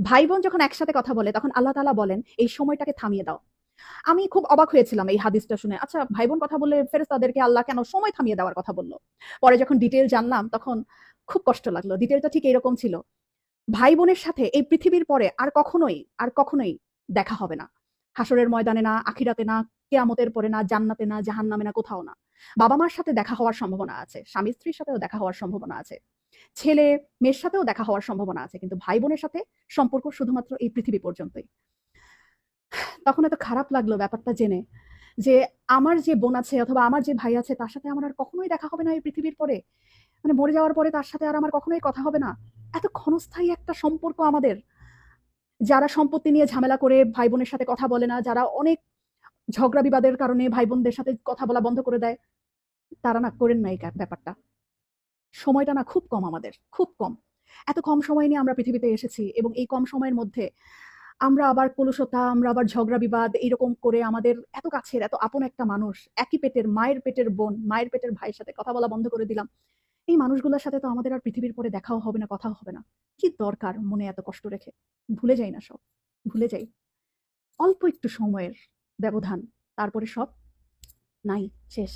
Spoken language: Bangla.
ভাই বোন যখন একসাথে কথা বলে তখন আল্লাহ তাআলা বলেন এই সময়টাকে থামিয়ে দাও। আমি খুব অবাক হয়েছিলাম এই হাদিসটা শুনে। আচ্ছা, ভাই বোন কথা বললে ফেরেশতাদেরকে আল্লাহ কেন সময় থামিয়ে দেওয়ার কথা বলল? পরে যখন ডিটেইল জানলাম তখন খুব কষ্ট লাগলো। ডিটেইলটা ঠিক এরকম ছিল। ভাই বোনের সাথে এই পৃথিবীর পরে আর কখনোই দেখা হবে না। হাসরের ময়দানে না, আখিরাতে না, কিয়ামতের পরে না, জান্নাতে না, জাহান্নামে না, কোথাও না। বাবা মার সাথে দেখা হওয়ার সম্ভাবনা আছে, স্বামী স্ত্রীর সাথেও দেখা হওয়ার সম্ভাবনা আছে, ছেলে মেয়ের সাথেও দেখা হওয়ার সম্ভাবনা আছে, কিন্তু ভাই বোনের সাথে সম্পর্ক শুধুমাত্র এই পৃথিবী পর্যন্তই। তখন এত খারাপ লাগলো ব্যাপারটা জেনে যে আমার যে বোন আছে অথবা আমার যে ভাই আছে তার সাথে আমার আর কখনোই দেখা হবে না এই পৃথিবীর পরে। মানে মরে যাওয়ার পরে তার সাথে আর আমার কখনোই কথা হবে না। এত ক্ষণস্থায়ী একটা সম্পর্ক আমাদের। যারা সম্পত্তি নিয়ে ঝামেলা করে ভাই বোনের সাথে কথা বলে না, যারা অনেক ঝগড়া বিবাদের কারণে ভাই বোনদের সাথে কথা বলা বন্ধ করে দেয়, তারা না করেন না এই ব্যাপারটা। সময়টা না খুব কম আমাদের, খুব কম। এত কম সময় নিয়ে আমরা পৃথিবীতে এসেছি এবং এই কম সময়ের মধ্যে আমরা আবার কলুষতা, আমরা আবার ঝগড়া বিবাদ এরকম করে আমাদের এত কাছের, এত আপন একটা মানুষ, একই পেটের, মায়ের পেটের বোন, মায়ের পেটের ভাইয়ের সাথে কথা বলা বন্ধ করে দিলাম। এই মানুষগুলোর সাথে তো আমাদের আর পৃথিবীর পরে দেখাও হবে না, কথাও হবে না। কি দরকার মনে এত কষ্ট রেখে? ভুলে যাই না সব, ভুলে যাই। অল্প একটু সময়ের ব্যবধান, তারপরে সব নাই, শেষ।